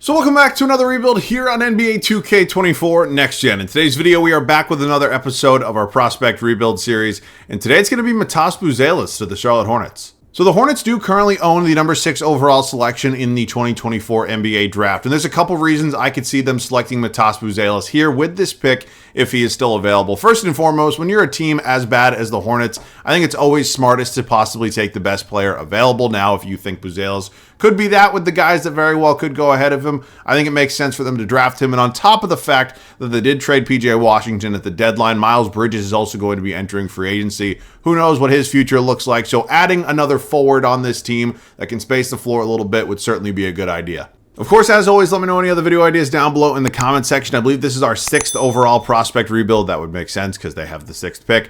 So welcome back to another rebuild here on NBA 2K24 Next Gen. In today's video, we are back with another episode of our prospect rebuild series. And today it's going to be Matas Buzelis to the Charlotte Hornets. So the Hornets do currently own the number 6 overall selection in the 2024 NBA draft. And there's a couple reasons I could see them selecting Matas Buzelis here with this pick if he is still available. First and foremost, when you're a team as bad as the Hornets, I think it's always smartest to possibly take the best player available. Now, if you think Buzelis could be that with the guys that very well could go ahead of him, I think it makes sense for them to draft him. And on top of the fact that they did trade PJ Washington at the deadline, Miles Bridges is also going to be entering free agency. Who knows what his future looks like? So adding another forward on this team that can space the floor a little bit would certainly be a good idea. Of course, as always, let me know any other video ideas down below in the comment section. I believe this is our 6th overall prospect rebuild. That would make sense because they have the 6th pick.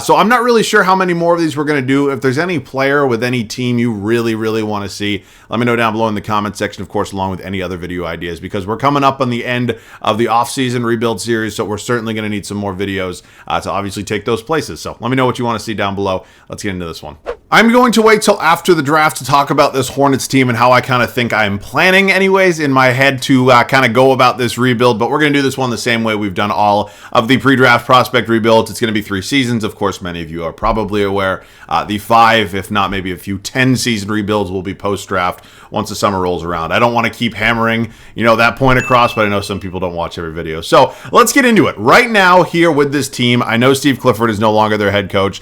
So I'm not really sure how many more of these we're going to do. If there's any player with any team you really want to see, let me know down below in the comment section, of course, along with any other video ideas, because we're coming up on the end of the off-season rebuild series, so we're certainly going to need some more videos to obviously take those places. So let me know what you want to see down below. Let's get into this one. I'm going to wait till after the draft to talk about this Hornets team and how I kind of think I'm planning anyways in my head to kind of go about this rebuild, but we're going to do this one the same way we've done all of the pre-draft prospect rebuilds. It's going to be 3 seasons. Of course, many of you are probably aware the 5, if not maybe a few 10-season rebuilds will be post-draft once the summer rolls around. I don't want to keep hammering, that point across, but I know some people don't watch every video. So let's get into it. Right now here with this team, I know Steve Clifford is no longer their head coach.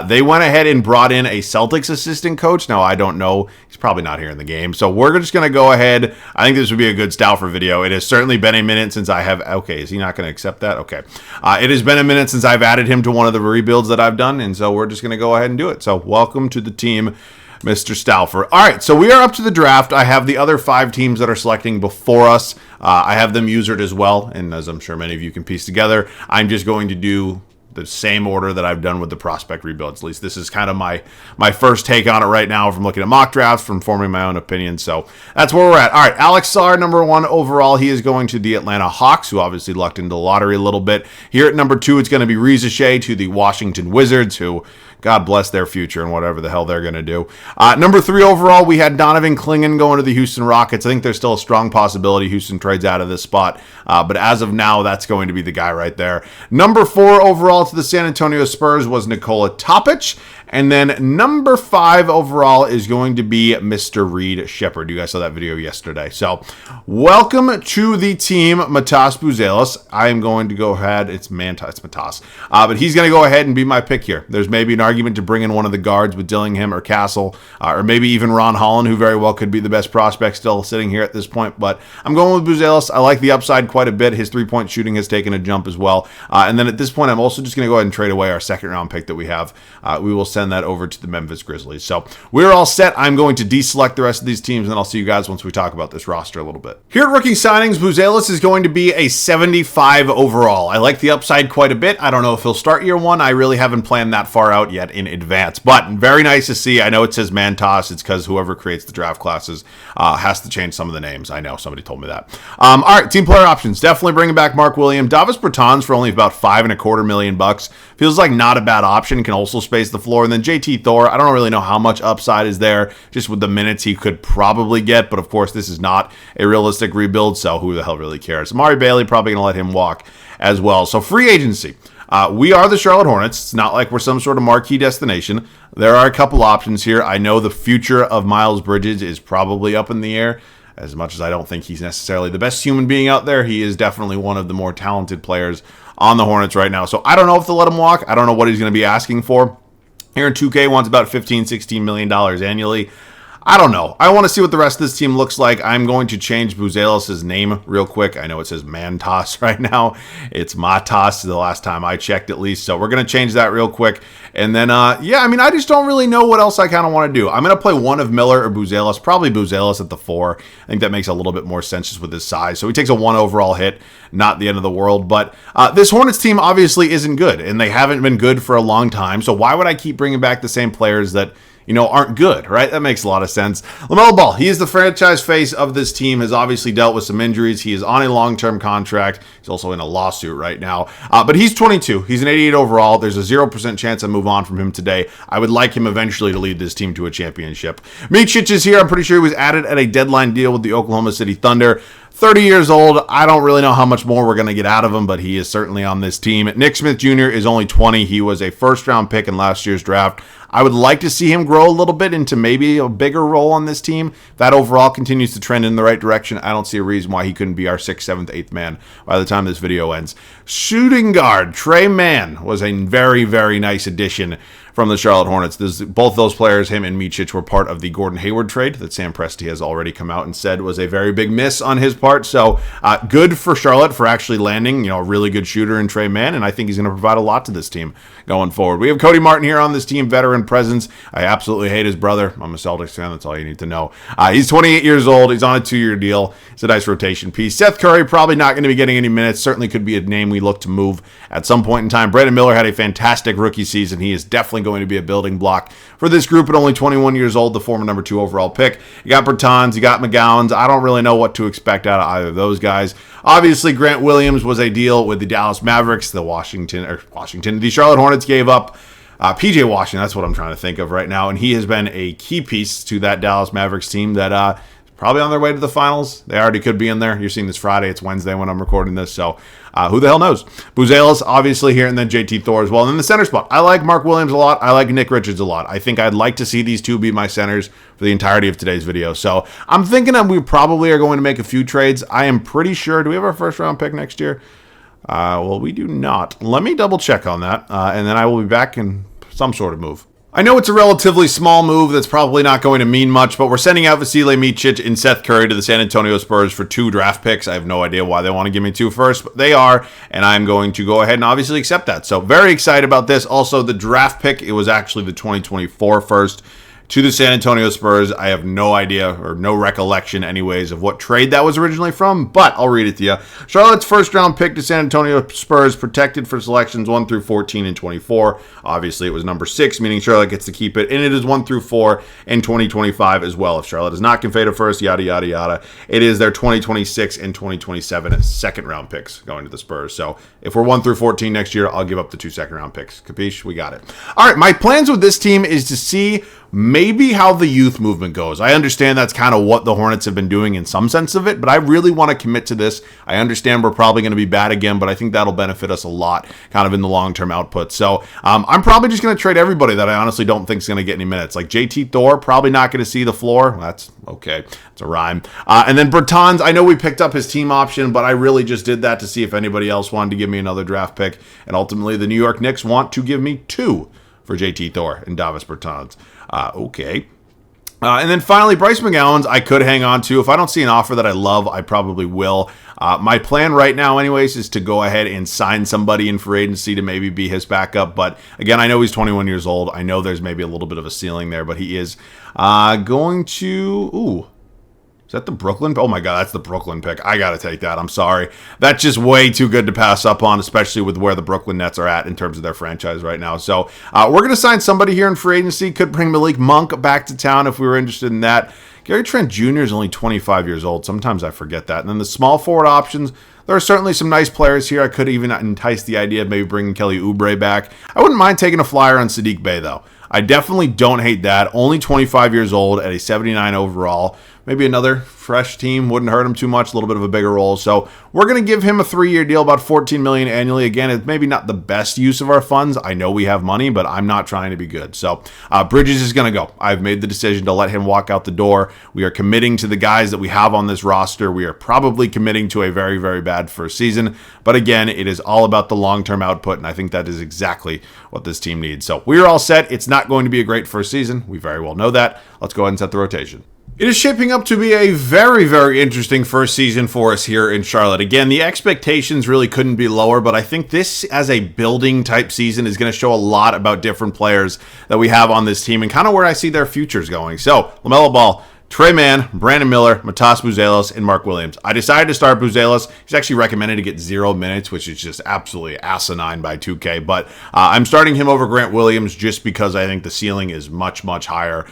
They went ahead and brought in a Celtics assistant coach. Now, I don't know. He's probably not here in the game. So we're just going to go ahead. I think this would be a good style for video. It has certainly been a minute since I have... Okay, is he not going to accept that? Okay. It has been a minute since I've added him to one of the rebuilds that I've done, and so we're just going to go ahead and do it. So welcome to the team, Mr. Stauffer. All right, so we are up to the draft. I have the other 5 teams that are selecting before us. I have them usered as well, and as I'm sure many of you can piece together, I'm just going to do the same order that I've done with the prospect rebuilds. At least this is kind of my first take on it right now from looking at mock drafts, from forming my own opinion. So that's where we're at. All right, Alex Sarr, number 1 overall. He is going to the Atlanta Hawks, who obviously lucked into the lottery a little bit. Here at number 2, it's going to be Reza Shea to the Washington Wizards, who... God bless their future and whatever the hell they're going to do. Number 3 overall, we had Donovan Clingan going to the Houston Rockets. I think there's still a strong possibility Houston trades out of this spot. But as of now, that's going to be the guy right there. Number 4 overall to the San Antonio Spurs was Nikola Topic. And then number 5 overall is going to be Mr. Reed Shepherd. You guys saw that video yesterday. So welcome to the team, Matas Buzelis. I am going to go ahead. It's Matas. But he's going to go ahead and be my pick here. There's maybe an argument to bring in one of the guards with Dillingham or Castle, or maybe even Ron Holland, who very well could be the best prospect still sitting here at this point. But I'm going with Buzelis. I like the upside quite a bit. His 3-point shooting has taken a jump as well. And then at this point, I'm also just going to go ahead and trade away our 2nd-round pick that we have. We will send that over to the Memphis Grizzlies. So we're all set. I'm going to deselect the rest of these teams, and then I'll see you guys once we talk about this roster a little bit. Here at Rookie Signings, Buzelis is going to be a 75 overall. I like the upside quite a bit. I don't know if he'll start year 1. I really haven't planned that far out yet in advance, but very nice to see. I know it says Mantas. It's because whoever creates the draft classes has to change some of the names. I know somebody told me that. All right, team player options. Definitely bringing back Mark Williams. Davis Bertans for only about $5.25 million. Feels like not a bad option. Can also space the floor. And then JT Thor, I don't really know how much upside is there just with the minutes he could probably get, but of course this is not a realistic rebuild, so who the hell really cares? Amari Bailey, probably going to let him walk as well. So free agency. We are the Charlotte Hornets. It's not like we're some sort of marquee destination. There are a couple options here. I know the future of Miles Bridges is probably up in the air. As much as I don't think he's necessarily the best human being out there, he is definitely one of the more talented players on the Hornets right now. So I don't know if they'll let him walk. I don't know what he's going to be asking for. Here in 2K wants about $15-16 million annually. I don't know. I want to see what the rest of this team looks like. I'm going to change Buzelis' name real quick. I know it says Mantas right now. It's Matas the last time I checked at least. So we're going to change that real quick. And then, yeah, I mean, I just don't really know what else I kind of want to do. I'm going to play one of Miller or Buzelis. Probably Buzelis at the 4. I think that makes a little bit more sense just with his size. So he takes a 1 overall hit. Not the end of the world. But this Hornets team obviously isn't good. And they haven't been good for a long time. So why would I keep bringing back the same players that aren't good, right? That makes a lot of sense. LaMelo Ball, he is the franchise face of this team, has obviously dealt with some injuries. He is on a long-term contract. He's also in a lawsuit right now. But he's 22. He's an 88 overall. There's a 0% chance I move on from him today. I would like him eventually to lead this team to a championship. Micic is here. I'm pretty sure he was added at a deadline deal with the Oklahoma City Thunder. 30 years old. I don't really know how much more we're going to get out of him, but he is certainly on this team. Nick Smith Jr. is only 20. He was a first-round pick in last year's draft. I would like to see him grow a little bit into maybe a bigger role on this team. If that overall continues to trend in the right direction, I don't see a reason why he couldn't be our 6th, 7th, 8th man by the time this video ends. Shooting guard, Tre Mann, was a very, very nice addition from the Charlotte Hornets. Both those players, him and Micic, were part of the Gordon Hayward trade that Sam Presti has already come out and said was a very big miss on his part. So good for Charlotte for actually landing, a really good shooter in Tre Mann, and I think he's going to provide a lot to this team going forward. We have Cody Martin here on this team, veteran presence. I absolutely hate his brother. I'm a Celtics fan. That's all you need to know. He's 28 years old. He's on a 2-year deal. It's a nice rotation piece. Seth Curry probably not going to be getting any minutes. Certainly could be a name we look to move at some point in time. Brandon Miller had a fantastic rookie season. He is definitely going to be a building block for this group at only 21 years old, the former number 2 overall pick. You got Bertans, you got McGowans. I don't really know what to expect out of either of those guys. Obviously, Grant Williams was a deal with the Dallas Mavericks. The Charlotte Hornets gave up PJ Washington. That's what I'm trying to think of right now, and he has been a key piece to that Dallas Mavericks team that probably on their way to the finals. They already could be in there. You're seeing this Friday. It's Wednesday when I'm recording this, so who the hell knows? Buzelis, obviously, here, and then JT Thor as well. And then the center spot. I like Mark Williams a lot. I like Nick Richards a lot. I think I'd like to see these two be my centers for the entirety of today's video. So I'm thinking that we probably are going to make a few trades. I am pretty sure. Do we have our first-round pick next year? Well, we do not. Let me double-check on that, and then I will be back in some sort of move. I know it's a relatively small move that's probably not going to mean much, but we're sending out Vasilije Micic and Seth Curry to the San Antonio Spurs for 2 draft picks. I have no idea why they want to give me 2 first, but they are, and I'm going to go ahead and obviously accept that. So very excited about this. Also, the draft pick, it was actually the 2024 first to the San Antonio Spurs. I have no idea or no recollection anyways of what trade that was originally from, but I'll read it to you. Charlotte's first round pick to San Antonio Spurs protected for selections 1 through 14 and 24. Obviously it was number 6, meaning Charlotte gets to keep it, and it is 1 through 4 in 2025 as well. If Charlotte is not conveyed first, yada, yada, yada, it is their 2026 and 2027 second round picks going to the Spurs. So if we're 1 through 14 next year, I'll give up the 2 second round picks. Capiche? We got it. All right, my plans with this team is to see maybe how the youth movement goes. I understand that's kind of what the Hornets have been doing in some sense of it, but I really want to commit to this. I understand we're probably going to be bad again, but I think that'll benefit us a lot kind of in the long-term output. So I'm probably just going to trade everybody that I honestly don't think is going to get any minutes. Like JT Thor, probably not going to see the floor. That's okay. It's a rhyme. And then Bertans, I know we picked up his team option, but I really just did that to see if anybody else wanted to give me another draft pick. And ultimately, the New York Knicks want to give me 2 for JT Thor and Davis Bertans. Okay. And then finally, Bryce McGowens, I could hang on to. If I don't see an offer that I love, I probably will. My plan right now, anyways, is to go ahead and sign somebody in free agency to maybe be his backup. But again, I know he's 21 years old. I know there's maybe a little bit of a ceiling there, but he is going to... Ooh. Is that the Brooklyn? Oh my God, that's the Brooklyn pick. I got to take that. I'm sorry. That's just way too good to pass up on, especially with where the Brooklyn Nets are at in terms of their franchise right now. So we're going to sign somebody here in free agency. Could bring Malik Monk back to town if we were interested in that. Gary Trent Jr. is only 25 years old. Sometimes I forget that. And then the small forward options, there are certainly some nice players here. I could even entice the idea of maybe bringing Kelly Oubre back. I wouldn't mind taking a flyer on Saddiq Bey, though. I definitely don't hate that. Only 25 years old at a 79 overall. Maybe another fresh team wouldn't hurt him too much, a little bit of a bigger role. So we're going to give him a 3-year deal, about $14 million annually. Again, it's maybe not the best use of our funds. I know we have money, but I'm not trying to be good. So Bridges is going to go. I've made the decision to let him walk out the door. We are committing to the guys that we have on this roster. We are probably committing to a very, very bad first season. But again, it is all about the long-term output, and I think that is exactly what this team needs. So we're all set. It's not going to be a great first season. We very well know that. Let's go ahead and set the rotation. It is shaping up to be a very, very interesting first season for us here in Charlotte. Again, the expectations really couldn't be lower, but I think this as a building type season is going to show a lot about different players that we have on this team and kind of where I see their futures going. So, LaMelo Ball, Tre Mann, Brandon Miller, Matas Buzelis, and Mark Williams. I decided to start Buzelis. He's actually recommended to get 0 minutes, which is just absolutely asinine by 2K. But I'm starting him over Grant Williams just because I think the ceiling is much, much higher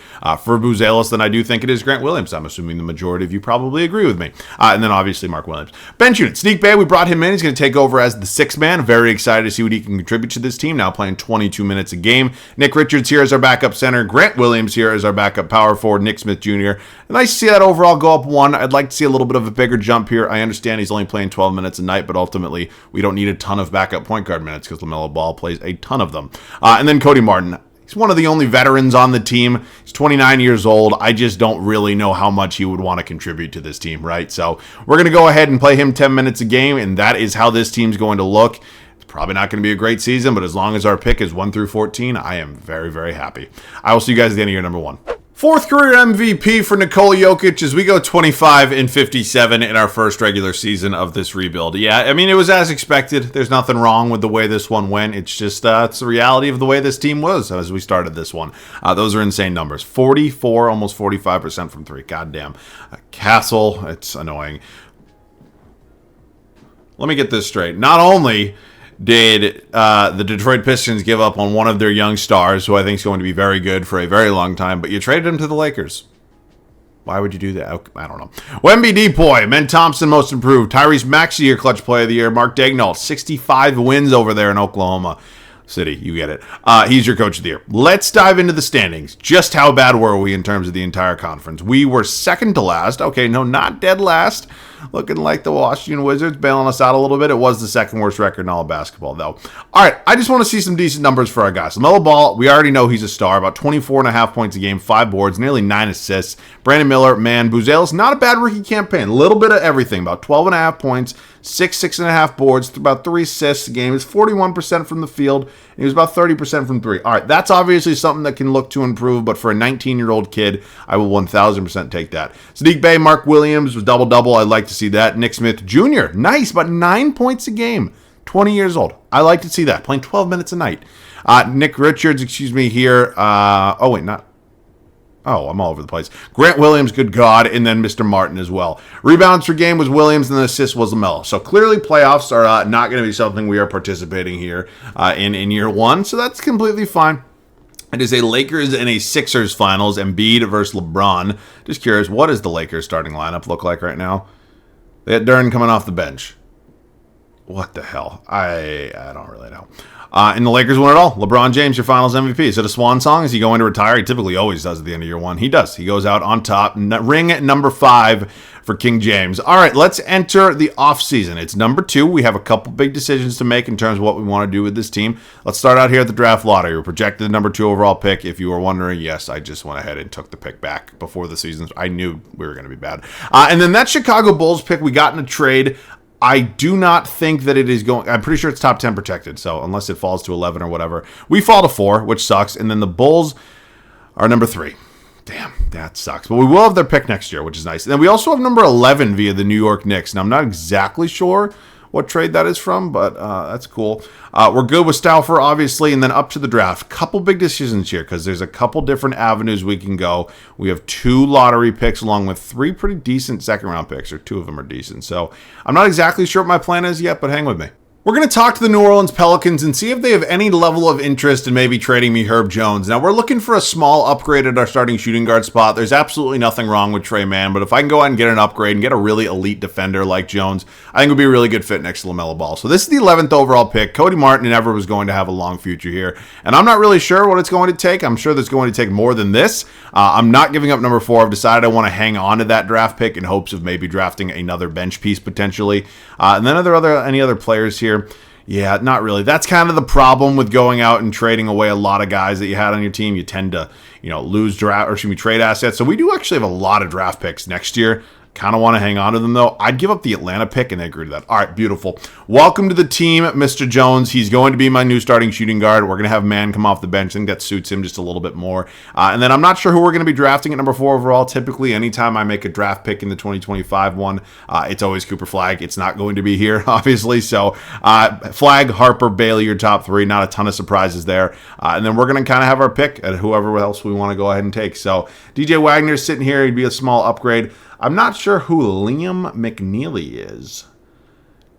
for Buzelis than I do think it is Grant Williams. I'm assuming the majority of you probably agree with me. And then obviously Mark Williams. Bench unit. Saddiq Bey, we brought him in. He's going to take over as the 6th man. Very excited to see what he can contribute to this team. Now playing 22 minutes a game. Nick Richards here as our backup center. Grant Williams here as our backup power forward. Nick Smith Jr. Nice to see that overall go up 1. I'd like to see a little bit of a bigger jump here. I understand he's only playing 12 minutes a night, but ultimately we don't need a ton of backup point guard minutes because LaMelo Ball plays a ton of them. And then Cody Martin. He's one of the only veterans on the team. He's 29 years old. I just don't really know how much he would want to contribute to this team, right? So we're going to go ahead and play him 10 minutes a game, and that is how this team's going to look. It's probably not going to be a great season, but as long as our pick is 1 through 14, I am very, very happy. I will see you guys at the end of year number 1. 4th career MVP for Nikola Jokic as we go 25-57 in our first regular season of this rebuild. Yeah, I mean, it was as expected. There's nothing wrong with the way this one went. It's just it's the reality of the way this team was as we started this one. Those are insane numbers. 44, almost 45% from 3. Goddamn. Castle, it's annoying. Let me get this straight. Not only did the Detroit Pistons give up on one of their young stars, who I think is going to be very good for a very long time, but you traded him to the Lakers. Why would you do that? I don't know. Wemby Depoy, Men Thompson most improved, Tyrese Maxey your clutch play of the year, Mark Daigneault 65 wins over there in Oklahoma City. You get it. He's your coach of the year. Let's dive into the standings. Just how bad were we in terms of the entire conference? We were second to last. Okay, no, not dead last. Looking like the Washington Wizards bailing us out a little bit. It was the second worst record in all of basketball, though. All right, I just want to see some decent numbers for our guys. LaMelo Ball, we already know he's a star. About 24.5 points a game, 5 boards, nearly 9 assists. Brandon Miller, man, Buzelis, not a bad rookie campaign. A little bit of everything. About 12.5 points, 6.5 boards, about 3 assists a game. He's 41% from the field, and he was about 30% from 3. All right, that's obviously something that can look to improve, but for a 19-year-old kid, I will 1,000% take that. Sadiq Bey, Mark Williams was double-double. I'd like to see that. Nick Smith Jr., nice, about 9 points a game. 20 years old. I like to see that. Playing 12 minutes a night. Nick Richards, here. I'm all over the place. Grant Williams, good God, and then Mr. Martin as well. Rebounds per game was Williams, and the assist was LaMelo. So clearly playoffs are not going to be something we are participating here in year 1, so that's completely fine. It is a Lakers and a Sixers finals, Embiid versus LeBron. Just curious, what does the Lakers starting lineup look like right now? They had Duren coming off the bench. What the hell? I don't really know. And the Lakers won it all. LeBron James, your finals MVP. Is it a swan song? Is he going to retire? He typically always does at the end of year 1. He does. He goes out on top. Ring number 5 for King James. All right, let's enter the offseason. It's number 2. We have a couple big decisions to make in terms of what we want to do with this team. Let's start out here at the draft lottery. We're projected the number 2 overall pick. If you were wondering, yes, I just went ahead and took the pick back before the season. I knew we were going to be bad. And then that Chicago Bulls pick we got in a trade. I do not think that it is going. I'm pretty sure it's top 10 protected. So unless it falls to 11 or whatever, we fall to 4, which sucks. And then the Bulls are number 3. Damn, that sucks. But we will have their pick next year, which is nice. And then we also have number 11 via the New York Knicks. Now, I'm not exactly sure what trade that is from, but that's cool. We're good with Stauffer, obviously, and then up to the draft. Couple big decisions here because there's a couple different avenues we can go. We have 2 lottery picks along with 3 pretty decent second-round picks, or 2 of them are decent. So I'm not exactly sure what my plan is yet, but hang with me. We're going to talk to the New Orleans Pelicans and see if they have any level of interest in maybe trading me Herb Jones. Now, we're looking for a small upgrade at our starting shooting guard spot. There's absolutely nothing wrong with Trey Mann, but if I can go out and get an upgrade and get a really elite defender like Jones, I think it would be a really good fit next to LaMelo Ball. So this is the 11th overall pick. Cody Martin never was going to have a long future here, and I'm not really sure what it's going to take. I'm sure that's going to take more than this. I'm not giving up number 4. I've decided I want to hang on to that draft pick in hopes of maybe drafting another bench piece potentially. And then any other players here? Yeah, not really. That's kind of the problem with going out and trading away a lot of guys that you had on your team. You tend to, lose trade assets. So we do actually have a lot of draft picks next year. Kind of want to hang on to them, though. I'd give up the Atlanta pick, and they agree to that. All right, beautiful. Welcome to the team, Mr. Jones. He's going to be my new starting shooting guard. We're going to have Mann come off the bench. I think that suits him just a little bit more. And then I'm not sure who we're going to be drafting at number 4 overall. Typically, anytime I make a draft pick in the 2025 one, it's always Cooper Flagg. It's not going to be here, obviously. So Flagg, Harper, Bailey, your top 3. Not a ton of surprises there. And then we're going to kind of have our pick at whoever else we want to go ahead and take. So DJ Wagner's sitting here. He'd be a small upgrade. I'm not sure who Liam McNeely is.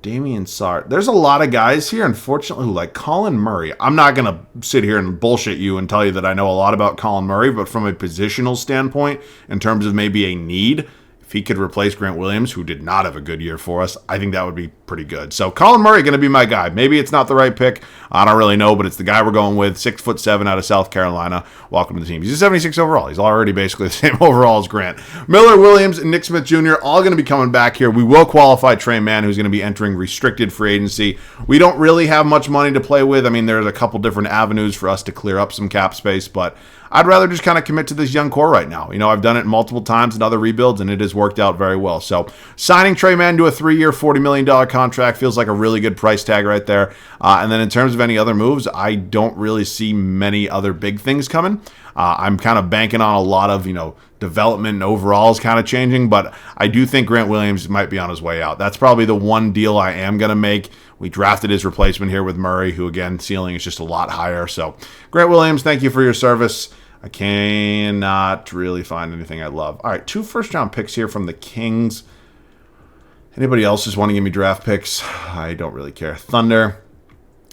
Damian Sart. There's a lot of guys here, unfortunately, who like Colin Murray. I'm not going to sit here and bullshit you and tell you that I know a lot about Colin Murray, but from a positional standpoint, in terms of maybe a need, if he could replace Grant Williams, who did not have a good year for us, I think that would be pretty good. So Colin Murray going to be my guy. Maybe it's not the right pick. I don't really know, but it's the guy we're going with. 6'7" out of South Carolina. Welcome to the team. He's a 76 overall. He's already basically the same overall as Grant. Miller, Williams, and Nick Smith Jr. all going to be coming back here. We will qualify Trey Mann, who's going to be entering restricted free agency. We don't really have much money to play with. I mean, there's a couple different avenues for us to clear up some cap space, but I'd rather just kind of commit to this young core right now. You know, I've done it multiple times in other rebuilds, and it has worked out very well. So signing Trey Mann to a 3-year, $40 million contract feels like a really good price tag right there. And then in terms of any other moves, I don't really see many other big things coming. I'm kind of banking on a lot of, development and overalls kind of changing, but I do think Grant Williams might be on his way out. That's probably the one deal I am going to make. We drafted his replacement here with Murray, who, again, ceiling is just a lot higher. So, Grant Williams, thank you for your service. I cannot really find anything I love. All right, 2 first-round picks here from the Kings. Anybody else just want to give me draft picks? I don't really care. Thunder.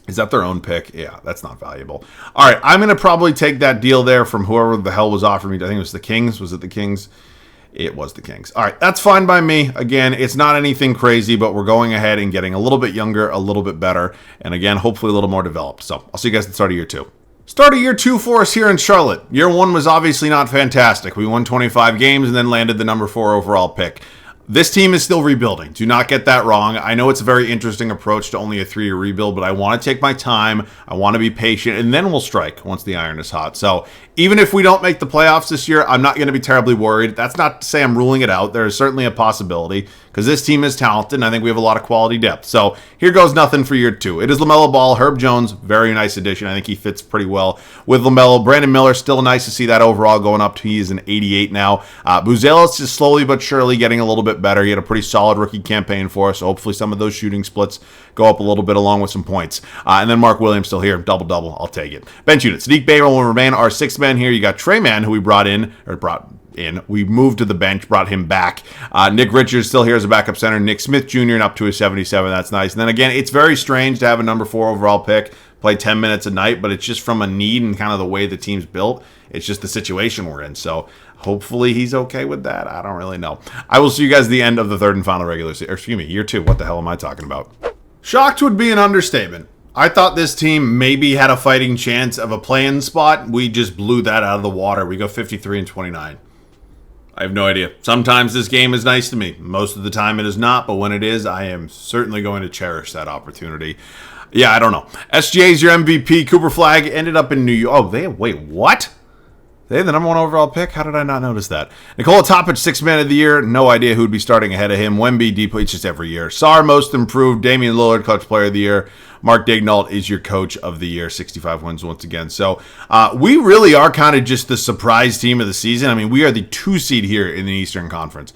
Is that their own pick? Yeah, that's not valuable. All right, I'm going to probably take that deal there from whoever the hell was offering me. I think it was the Kings. Was it the Kings? It was the Kings. All right, that's fine by me. Again, it's not anything crazy, but we're going ahead and getting a little bit younger, a little bit better, and again, hopefully a little more developed. So I'll see you guys at the start of year 2. Start of year 2 for us here in Charlotte. Year 1 was obviously not fantastic. We won 25 games and then landed the number 4 overall pick. This team is still rebuilding. Do not get that wrong. I know it's a very interesting approach to only a 3-year rebuild, but I want to take my time. I want to be patient, and then we'll strike once the iron is hot. So even if we don't make the playoffs this year, I'm not going to be terribly worried. That's not to say I'm ruling it out. There is certainly a possibility because this team is talented, and I think we have a lot of quality depth. So here goes nothing for year 2. It is LaMelo Ball, Herb Jones, very nice addition. I think he fits pretty well with LaMelo. Brandon Miller, still nice to see that overall going up. He is an 88 now. Buzelis is slowly but surely getting a little bit better. He had a pretty solid rookie campaign for us, so hopefully some of those shooting splits go up a little bit along with some points. And then Mark Williams still here, double-double, I'll take it. Bench unit, Sadiq Bey will remain our 6th man here. You got Trey Mann, who we brought in. We moved to the bench, brought him back. Nick Richards still here as a backup center. Nick Smith Jr. and up to a 77. That's nice. And then again, it's very strange to have a number 4 overall pick play 10 minutes a night, but it's just from a need and kind of the way the team's built. It's just the situation we're in. So hopefully he's okay with that. I don't really know. I will see you guys at the end of the 3rd and final regular season. Year 2. What the hell am I talking about? Shocked would be an understatement. I thought this team maybe had a fighting chance of a play-in spot. We just blew that out of the water. We go 53-29. I have no idea. Sometimes this game is nice to me. Most of the time it is not, but when it is, I am certainly going to cherish that opportunity. Yeah, I don't know. SGA's your MVP. Cooper Flagg ended up in New York. Wait, what? They have the number 1 overall pick? How did I not notice that? Nikola Topic, 6th man of the year. No idea who'd be starting ahead of him. Wemby, deep, it's just every year. Sarr, most improved. Damian Lillard, clutch player of the year. Mark Daignault is your coach of the year. 65 wins once again. So we really are kind of just the surprise team of the season. I mean, we are the 2 seed here in the Eastern Conference.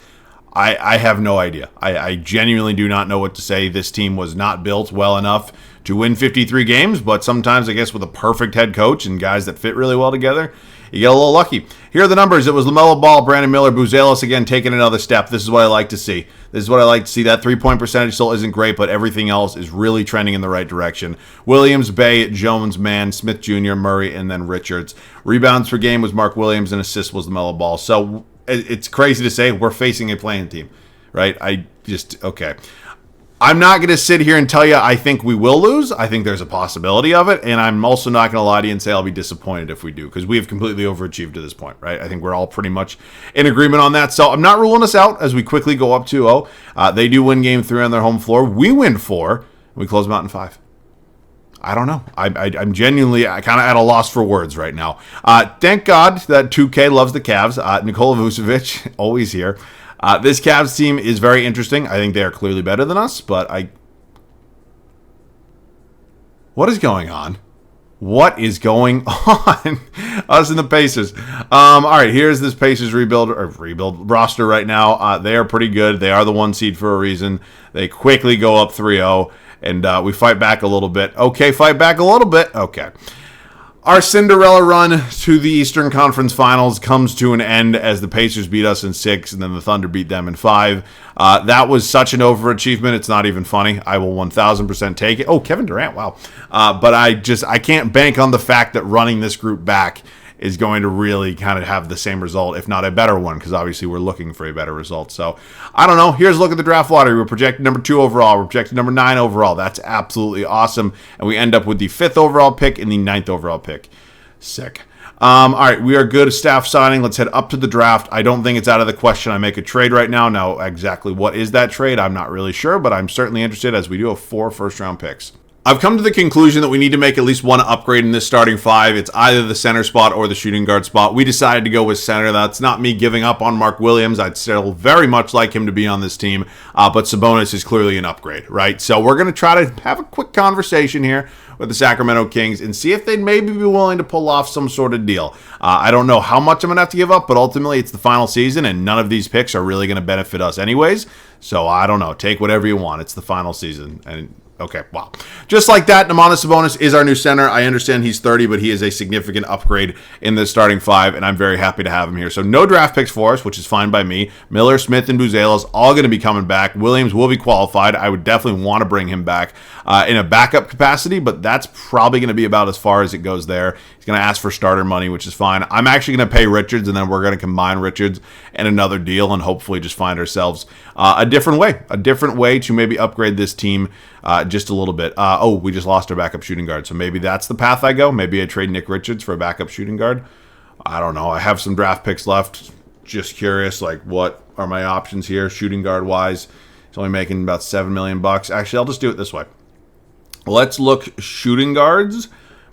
I have no idea. I genuinely do not know what to say. This team was not built well enough to win 53 games, but sometimes I guess with a perfect head coach and guys that fit really well together, you get a little lucky. Here are the numbers. It was LaMelo Ball, Brandon Miller, Buzelis, again, taking another step. This is what I like to see. That 3-point percentage still isn't great, but everything else is really trending in the right direction. Williams, Bey, Jones, Mann, Smith Jr., Murray, and then Richards. Rebounds per game was Mark Williams, and assists was LaMelo Ball. So it's crazy to say we're facing a playing team, right? Okay. I'm not going to sit here and tell you I think we will lose. I think there's a possibility of it, and I'm also not going to lie to you and say I'll be disappointed if we do, because we have completely overachieved to this point, right? I think we're all pretty much in agreement on that. So I'm not ruling us out as we quickly go up 2-0. They do win game 3 on their home floor. We win 4. We close them out in 5. I don't know. I'm genuinely kind of at a loss for words right now. Thank God that 2K loves the Cavs. Nikola Vucevic, always here. This Cavs team is very interesting. I think they are clearly better than us, but what is going on? What is going on? Us and the Pacers. All right, here's this Pacers rebuild roster right now. They are pretty good. They are the 1 seed for a reason. They quickly go up 3-0, and we fight back a little bit. Okay, fight back a little bit. Okay. Our Cinderella run to the Eastern Conference Finals comes to an end as the Pacers beat us in 6, and then the Thunder beat them in 5. That was such an overachievement, it's not even funny. I will 1,000% take it. Oh, Kevin Durant, wow. But I can't bank on the fact that running this group back is going to really kind of have the same result, if not a better one, because obviously we're looking for a better result. So, I don't know. Here's a look at the draft lottery. We're projected number 2 overall. We're projected number 9 overall. That's absolutely awesome. And we end up with the 5th overall pick and the 9th overall pick. Sick. All right, we are good. Staff signing. Let's head up to the draft. I don't think it's out of the question I make a trade right now. Now, exactly what is that trade? I'm not really sure, but I'm certainly interested as we do have 4 first-round picks. I've come to the conclusion that we need to make at least one upgrade in this starting 5. It's either the center spot or the shooting guard spot. We decided to go with center. That's not me giving up on Mark Williams. I'd still very much like him to be on this team, but Sabonis is clearly an upgrade, right? So we're going to try to have a quick conversation here with the Sacramento Kings and see if they'd maybe be willing to pull off some sort of deal. I don't know how much I'm going to have to give up, but ultimately it's the final season, and none of these picks are really going to benefit us anyways. So I don't know. Take whatever you want. It's the final season, and okay, wow. Just like that, Matas Sabonis is our new center. I understand he's 30, but he is a significant upgrade in the starting 5, and I'm very happy to have him here. So no draft picks for us, which is fine by me. Miller, Smith, and Buzelis all going to be coming back. Williams will be qualified. I would definitely want to bring him back in a backup capacity, but that's probably going to be about as far as it goes there. He's going to ask for starter money, which is fine. I'm actually going to pay Richards, and then we're going to combine Richards and another deal and hopefully just find ourselves a different way to maybe upgrade this team just a little bit. We just lost our backup shooting guard, so maybe that's the path I go. Maybe I trade Nick Richards for a backup shooting guard. I don't know. I have some draft picks left. Just curious, like, what are my options here, shooting guard wise? It's only making about $7 million. Actually, I'll just do it this way. Let's look shooting guards,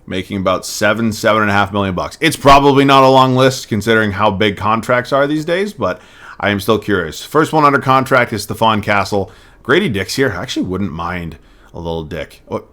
making about $7.5 million. It's probably not a long list considering how big contracts are these days, but I am still curious. First one under contract is Stephon Castle. Grady Dick's here. I actually wouldn't mind a little Dick. What?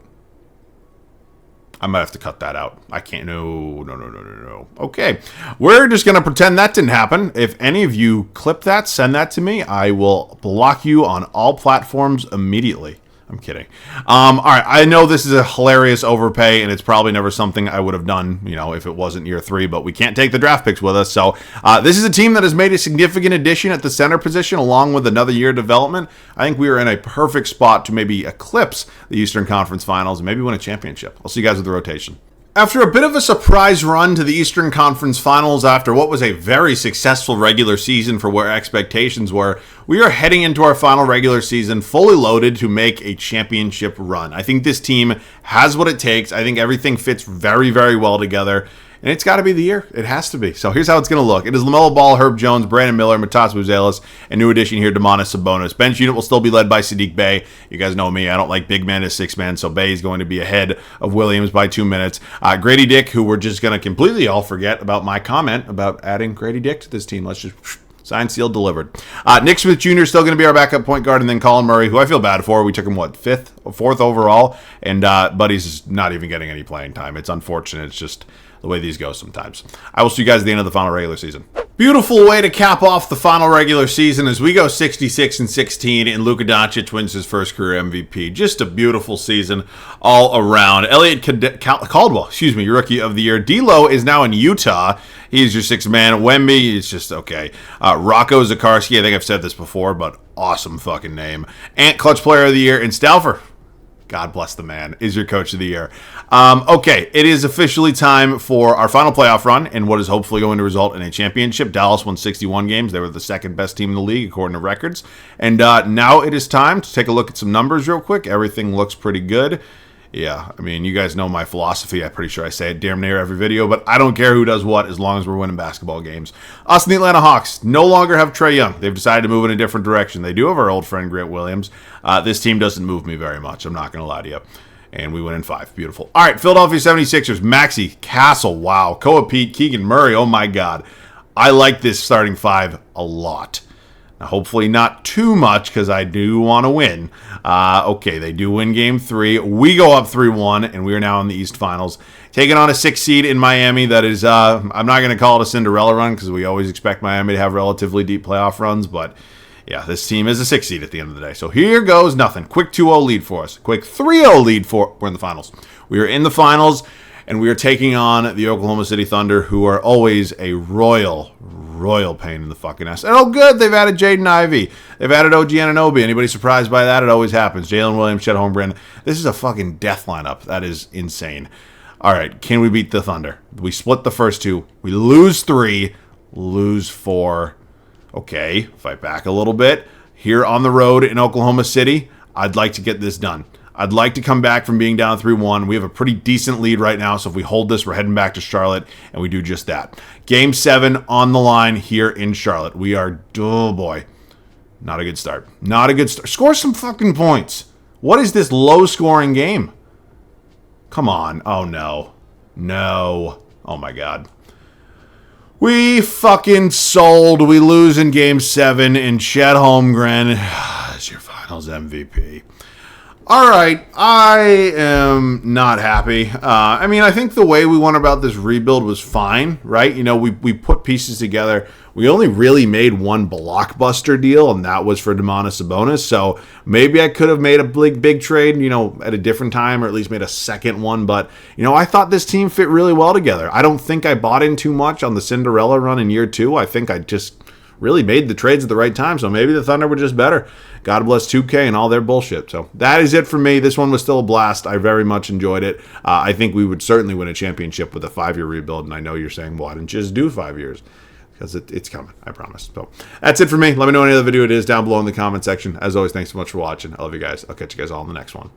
I might have to cut that out. I can't. No. Okay. We're just going to pretend that didn't happen. If any of you clip that, send that to me. I will block you on all platforms immediately. I'm kidding. All right, I know this is a hilarious overpay, and it's probably never something I would have done, if it wasn't year 3, but we can't take the draft picks with us. So this is a team that has made a significant addition at the center position, along with another year of development. I think we are in a perfect spot to maybe eclipse the Eastern Conference Finals and maybe win a championship. I'll see you guys with the rotation. After a bit of a surprise run to the Eastern Conference Finals after what was a very successful regular season for where expectations were, we are heading into our final regular season fully loaded to make a championship run. I think this team has what it takes. I think everything fits very, very well together. And it's got to be the year. It has to be. So here's how it's going to look. It is LaMelo Ball, Herb Jones, Brandon Miller, Matas Buzelis, and new addition here, Domantas Sabonis. Bench unit will still be led by Saddiq Bey. You guys know me. I don't like big man as 6 man, so Bey is going to be ahead of Williams by 2 minutes. Grady Dick, who we're just going to completely all forget about my comment about adding Grady Dick to this team. Let's just signed, sealed, delivered. Nick Smith Jr. is still going to be our backup point guard, and then Colin Murray, who I feel bad for. We took him, 5th or 4th overall, and Buddy's not even getting any playing time. It's unfortunate. It's just the way these go sometimes. I will see you guys at the end of the final regular season. Beautiful way to cap off the final regular season as we go 66-16 and Luka Doncic wins his first career MVP. Just a beautiful season all around. Elliot Caldwell, your rookie of the year. D'Lo is now in Utah. He's your 6th man. Wemby is just okay. Rocco Zakarski, I think I've said this before, but awesome fucking name. Ant Clutch Player of the Year. And Stauffer, God bless the man, is your coach of the year. Okay, it is officially time for our final playoff run and what is hopefully going to result in a championship. Dallas won 61 games. They were the 2nd best team in the league, according to records. And now it is time to take a look at some numbers real quick. Everything looks pretty good. Yeah, I mean, you guys know my philosophy. I'm pretty sure I say it damn near every video, but I don't care who does what as long as we're winning basketball games. Us and the Atlanta Hawks no longer have Trae Young. They've decided to move in a different direction. They do have our old friend Grant Williams. This team doesn't move me very much. I'm not going to lie to you. And we win in 5. Beautiful. All right, Philadelphia 76ers. Maxey, Castle, wow. Koa Pete, Keegan Murray, oh my God. I like this starting 5 a lot. Now, hopefully not too much because I do want to win. Okay, they do win Game 3. We go up 3-1, and we are now in the East Finals. Taking on a 6 seed in Miami that is, I'm not going to call it a Cinderella run because we always expect Miami to have relatively deep playoff runs, but yeah, this team is a 6 seed at the end of the day. So here goes nothing. Quick 2-0 lead for us. Quick 3-0 lead for, we're in the finals. We are in the finals, and we are taking on the Oklahoma City Thunder, who are always a royal pain in the fucking ass. And oh, good, they've added Jaden Ivey. They've added OG Anunoby. Anybody surprised by that? It always happens. Jalen Williams, Chet Holmgren. This is a fucking death lineup. That is insane. All right, can we beat the Thunder? We split the first two. We lose 3, lose 4. Okay, fight back a little bit. Here on the road in Oklahoma City, I'd like to get this done. I'd like to come back from being down 3-1. We have a pretty decent lead right now, so if we hold this, we're heading back to Charlotte, and we do just that. Game 7 on the line here in Charlotte. We are, oh boy, not a good start. Not a good start. Score some fucking points. What is this low-scoring game? Come on. Oh, no. No. Oh, my God. We fucking sold. We lose in Game 7, and Chet Holmgren is your Finals MVP. All right, I am not happy. I mean, I think the way we went about this rebuild was fine, right? You know, we put pieces together. We only really made one blockbuster deal, and that was for Domantas Sabonis. So maybe I could have made a big trade, you know, at a different time, or at least made a second one. But, you know, I thought this team fit really well together. I don't think I bought in too much on the Cinderella run in year 2. I think I just really made the trades at the right time. So maybe the Thunder were just better. God bless 2K and all their bullshit. So that is it for me. This one was still a blast. I very much enjoyed it. I think we would certainly win a championship with a 5-year rebuild. And I know you're saying, well, why didn't you just do 5 years? Because it's coming, I promise. So that's it for me. Let me know any other video it is down below in the comment section. As always, thanks so much for watching. I love you guys. I'll catch you guys all in the next one.